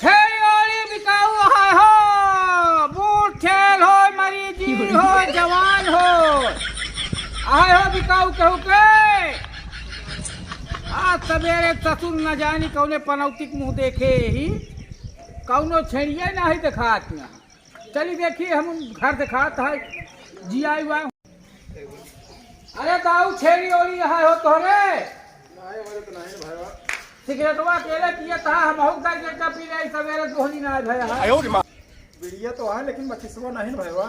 छेड़ी बिकाऊ है हो, बूढ़ ठेल हो, मरीजी हो, जवान हो, आए हो बिकाऊ कहू के। आज सवेरे ससुर न जानी कौने पनौतिक मुंह देखे ही कौनो छेड़िए ना ही दिखात न। चली देखिए हम घर दिखात है जिया हुआ। अरे दाऊ छेड़ी ओड़ी है हो तोहरे सिगरेटवा अकेले पिए था हम हूं का के पी रहे सवेरे दोहनी ना भया है। आयो रे मां बिड़िया तो है लेकिन मचिसवा नहीं भैया।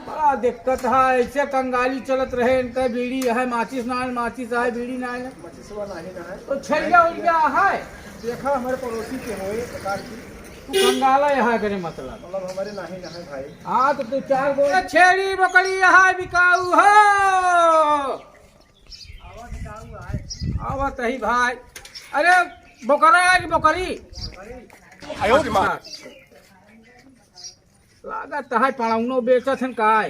बड़ा दिक्कत है, ऐसे कंगाली चलत रहे। इनका बीड़ी है, माचिस ना है, माचिस है, बीड़ी ना है, मचिसवा नहीं ना है। तो छेड़िया उड़िया है। देखा हमारे पड़ोसी के होए प्रकार की तू कंगाला है करे मतलब हमारे नहीं ना है भाई। हाँ तो तू चार गो छेड़ी बकरी है बिकाऊ हो। आवत ही भाई। अरे बोकरा है कि बोकरी? आयो रे मां लागत है पड़ौनो बेचत है काय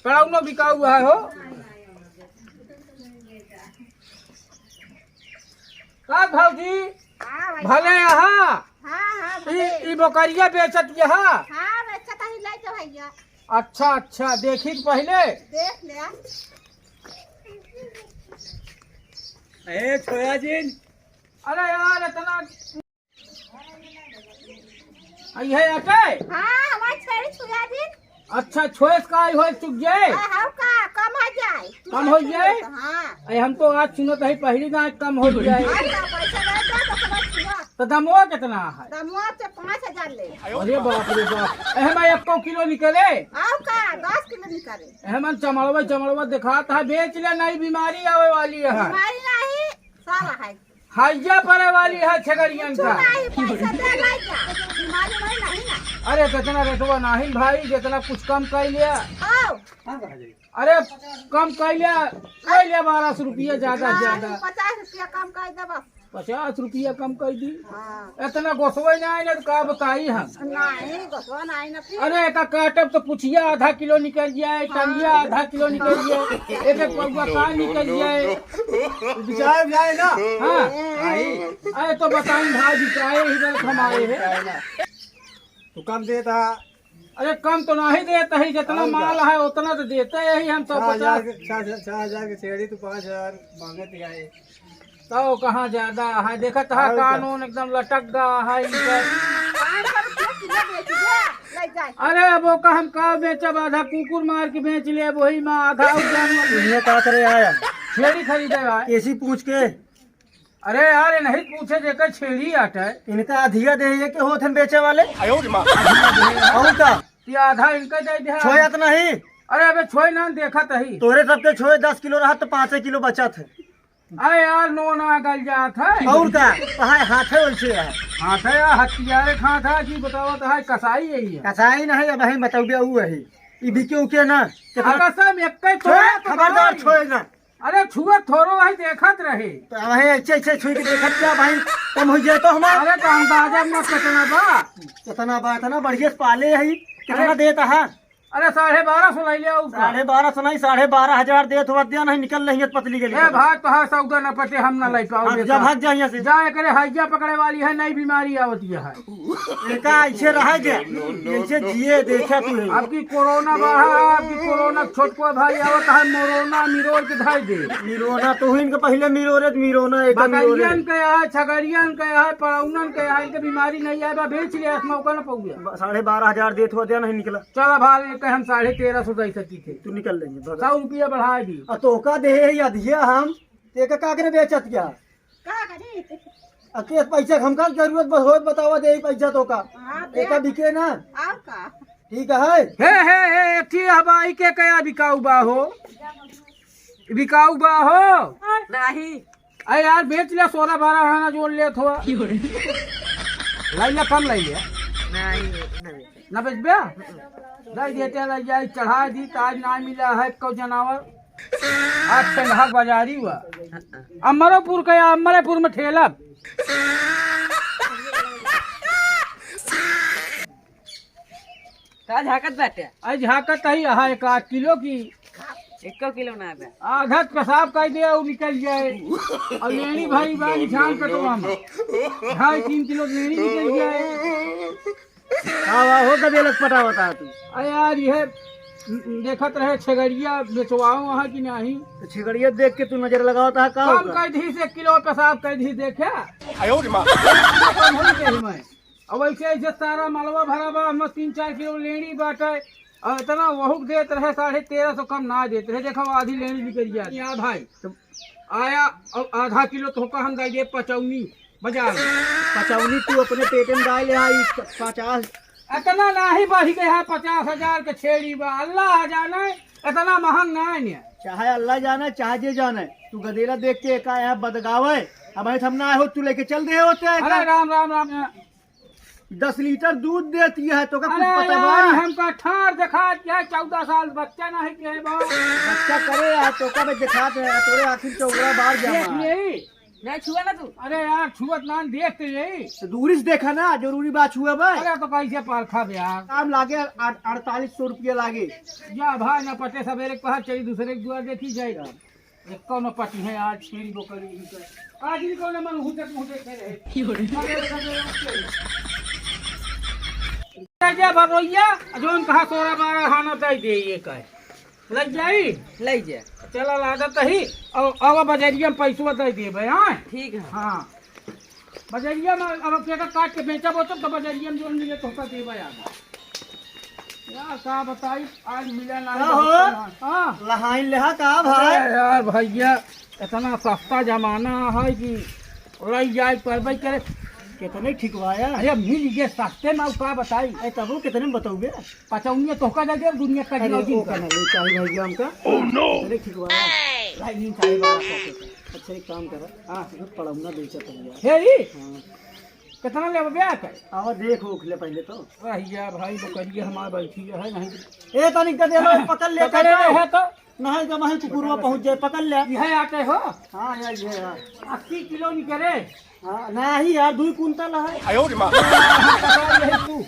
पड़ौनो बिकाऊ है हो। का भौजी भले यहाँ ई बोकरिया बेचत यहाँ। अच्छा अच्छा देखी पहले देख ले। ए छोया जी। अरे यार इतना है अटे। हाँ हमारी छेड़ी छुआ दिन। अच्छा छोएस का हो चुक जाए हाँ का कम हो जाए। कम हो जाए। हाँ अरे हम तो आज सुनत है पहली ना कम हो जाए। पैसा तो दमवा कितना है? दमुआ से 5000 ले। अरे बाप रे बाप। एह मैं 1 किलो निकले। आओ का 10 किलो निकाले। एह मन चमड़वा दिखाता है बेच ले, नई बीमारी आवे वाली है। हमारी नहीं सारा है। हाइया पड़े वाली है छगड़ियन का। नहीं पैसा दे लाइका बीमारी नहीं ना। अरे कितना रेटवा नहीं भाई, जितना कुछ कम कर लिया। आओ अरे कम कर लिया 1200 रुपया ज्यादा से ज्यादा। 50 रुपया कम कर दे बस। 50 रुपया कम कर दी। हाँ इतना गोसवे नहीं ना का बताई हम। नहीं गोसवा नहीं ना फिर। अरे एक काटब तो पुछिया आधा किलो निकल जाए, टंगिया आधा किलो निकल जाए, एक पौवा का निकल जाए। विचार जाए ना। हाँ अरे तो बताई भाई बिचाए इधर हमारे है। तो कम देता। अरे कम तो नहीं देता ही, जितना माल है उतना तो देते ही हम। 4,000 की छेड़ी तो 5,000 मांगे थे आए। तो कहाँ ज्यादा है, देखत है कानून एकदम लटक गया है इनका। 500 रुपया किलो बेच दे ले जाए। अरे वो का हम का बेचब, आधा कुकुर मार के बेच ले वही में, आधा इन्हें का करे आया छेड़ी खरीदे भाई। ऐसी पूछ के। अरे यार नहीं पूछे जेकर छेड़ी आटे इनका अधिया दे के होत हम बेचे वाले। आयो रे मां और का ये आधा इनका दे दे। छोयत नहीं। अरे अबे छोई ना देखत ही। तोरे सबके छोए 10 किलो रहा तो 5 किलो बचा थे। अरे यार नो ना गल जात है। और का कहा हाथे उलझे है। हाथ है या हथियारे खात है कि बतावत है कसाई यही है। कसाई नहीं अब है मतौबिया ऊ है। ई बिके उके ना अगर सब एक ही छोए छोड़ा तो खबरदार भाई। छोए ना। अरे छुआ थोरो है देखत रहे। तो वही अच्छे छुई के देखत क्या भाई कम हो जाए तो हमार। अरे तो अंदाजा में कितना बा। कितना बात है ना बढ़िया से पाले है। कितना देता है? अरे 1250 ले लिया उसका। 12,500 नहीं 12,500 दे तो दिया नहीं निकल रही है पतली के लिए। ए भाई तो है सौदा न पटे हम न ले पाओ। जब भाग जा यहाँ से जाए करे हाइजा पकड़े वाली है, नई बीमारी आवती है। एका ऐसे रह गया ऐसे जिए देखा तू है। आपकी कोरोना बढ़ा, आपकी कोरोना छोटको भाई आवत है मोरोना मिरोर के धाई दे। मिरोना तो इनके पहले मिरोना एक बकरियन के है, छगड़ियन के है, पड़ौनन के है, इनके बीमारी नहीं आए बा बेच लिया मौका न पौ गया। 12,500 दे तो दिया नहीं निकला। चलो भाई हम 1350 दे सकी थे। तू निकल लेंगे 100 रुपया बढ़ा दी। तो का दे या दिया हम एक काकरे बेचत क्या का करी। अके पैसा हमका जरूरत बस हो बतावा दे पैसा तो का हाँ एक बिके ना। आओ का ठीक है हे ठीक हवाई के कया बिकाऊ बा हो, बिकाऊ बा हो नहीं। अरे यार बेच लिया 16-12 आना जोड़ लिया थोड़ा लाई लिया कम लाई लिया नहीं न बेच बे लाई देते लाई जाए चढ़ा दी तो आज ना मिला है को जनावर। आज ठंडा बाजारी हुआ अमरोपुर का अमरेपुर में ठेला का झाकत बाटे। आज झाकत ही है 1 किलो की 1 किलो ना है आधा पेशाब कर दे और निकल जाए। और लेनी भाई बारी छान कटवा में 2.5-3 किलो लेनी निकल जाए। हाँ हो कभी अलग पटा होता है तू। अरे यार यह देखत रहे छगड़िया बेचवाओ वहाँ की नहीं। तो छिगड़िया देख के तू नजर लगावता है का कम होगा? कर दी से किलो पेशाब कर दी देखे 哎呦我的妈！ कम होई कही मैं। अब ऐसे ऐसे सारा मालवा भरा बा हम 3-4 किलो लेनी बाटे और इतना वहू देत रहे 1350 कम ना देते रहे। देखो आधी लेनी निकल गया यहाँ भाई तो आया और आधा किलो तो हम दे दिए 55 बाजार में। 55 तू अपने पेट में डाल आई 50। इतना ना ही बढ़ गया 50,000 के छेड़ी बा। अल्लाह जाने इतना महंग ना है। चाहे अल्लाह जाने चाहे जे जाने तू गदेला देख के का यहाँ बदगावे। अब हम ना हो तू लेके चल दे होते अरे है। राम राम राम। 10 लीटर दूध देती है तो का कुछ अरे पता यार बा? हमका ठार दिखा क्या 14 साल बच्चा ना है क्या बा। बच्चा करे यार तो का में दिखाते हैं तोरे आखिर चौगड़ा बाहर देख जामा। यही नहीं छुआ ना तू अरे यार छुअत नान देखते यही। तो दूरी से देखा ना जरूरी बात हुआ भाई। अरे तो कैसे पारखा बिहार काम लागे 4800 रुपया लागे। या भाई ना पटे सवेरे कहा चली दूसरे के द्वार देखी जाएगा। एक कौन पटी है आज छेड़ी बोकरी आज ही कौन मन हुते मुहते खेले जा भगोइया जोन कहा 16-12 हाना दे दे ये कहे लग जाई ले जा चला आदत ही और अब बजरिया में पैसवा दे दे भाई। हाँ ठीक है हाँ बजरिया में अब केका काट के बेचा बोतल तो बजरिया में जो मिले तो का देवा यार। यार का बताई आज मिला ना। हाँ लहाइन लेहा का भाई। अरे यार भैया इतना सस्ता जमाना है कि लग जाए पर करे कितने ठिकवाया। अरे मिल गए सस्ते में का बताई। अरे तब वो कितने में बताओगे? 55 तो का दे दुनिया का अरे जिंदगी वो का करना ले चाहिए भाई हमका। कितने ठिकवाया? भाई नहीं चाहिए बात। अच्छा एक काम कर। हाँ पढ़ाऊंगा बेचा तो यार। हेरी हाँ कितना ले ब्याह कर आओ देख ओख ले पहले तो। भैया भाई वो करिए हमारे बैठी है नहीं ए तनिक दे लो पकड़ ले करे है तो नहीं जब वहीं कुकुरवा पहुंच जाए पकड़ ले। यह आते हो हाँ यार ये यार 80 किलो निकले। हाँ नहीं यार 2 कुंटल है। 哎呦我的妈！ यही तू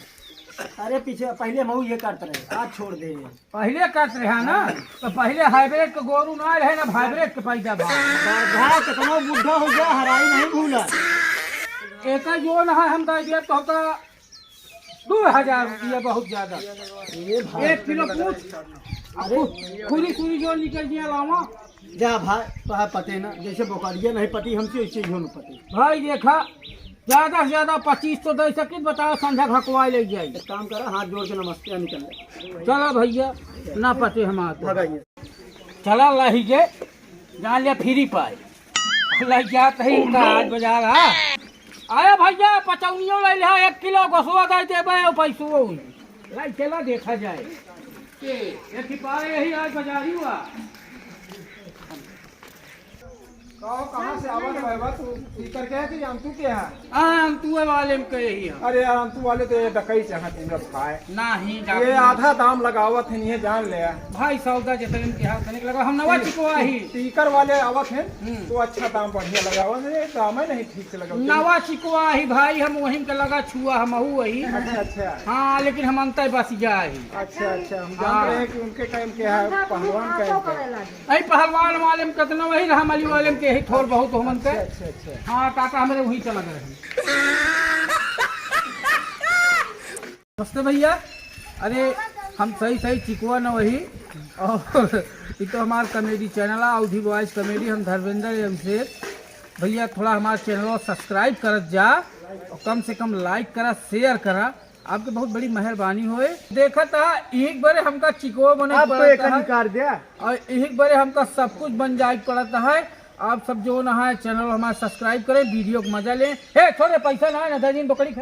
अरे पीछे पहले मऊ ये काटते रहे आज छोड़ दे। पहले कट रहा ना तो पहले हाइब्रिड के गोरू ना रहे ना हाइब्रिड के पैदा बा। बरघा कितना बुढ़ा हो गया हराई नहीं भूला। एक जो ना हम दे दिए तो होता 2000 रुपया बहुत ज्यादा। ये भाई 1 किलो पूछ खुरी खुरी जो निकल दिया लावा। जा भाई तो पते ना जैसे बोकरिया नहीं पति हमसे वैसे ही होने पति। भाई देखा ज्यादा से ज्यादा 25 तो दे सकित बताओ संध्या खकवाई ले जाए। एक काम करा हाथ जोड़ के नमस्ते निकल ले। चलो भैया ना पते हमारे भगाइए चला लही के जान लिया फ्री पाए लग जाते ही इनका आज बाजार आया भैया 55 ले लिया 1 किलो गोसवा दे देबे और पैसो लाई चला देखा जाए के एक ही पाए यही आज बाजार ही हुआ। कहाँ से आवाज आएगा तू स्पीकर क्या है कि अंतु के है? हाँ तू वाले में कहे ही अरे यार अंतु वाले तो ये डकई चाहे पूरा खाए। नहीं ये आधा दाम लगावत है नहीं जान ले। भाई सौदा जैसे के हाथ तनिक लगा हम नवा चिकवा ही स्पीकर वाले आवत है तो अच्छा दाम बढ़िया लगावत है। ये दाम ही नहीं ठीक से लगा। नवा चिकवा ही भाई हम वहीं के लगा छुआ हम वही। अच्छा अच्छा हाँ लेकिन हम अंतर बस जा ही। अच्छा अच्छा हम जान रहे हैं कि उनके टाइम के है पहलवान का। अरे पहलवान वाले में कितना वही रहा मली वाले में के ही थोड़ बहुत हो मन के। अच्छा अच्छा हाँ काका हमारे वही चला गए नमस्ते भैया। अरे हम सही सही चिकवा न वही और ये तो हमारा कॉमेडी चैनल है अवधि बॉयज कॉमेडी। हम धर्मेंद्र हमसे भैया थोड़ा हमारे चैनल सब्सक्राइब करत जा और कम से कम लाइक करा शेयर करा। आपके बहुत बड़ी मेहरबानी होए। देखा था एक बारे हमका चिकवा बने अब तो एक निकाल दिया और एक बारे हमका सब कुछ बन जाए पड़ता है। आप सब जो ना है चैनल हमारा सब्सक्राइब करें वीडियो को मजा लें। हे थोड़े पैसा ना है ना 10 दिन बकरी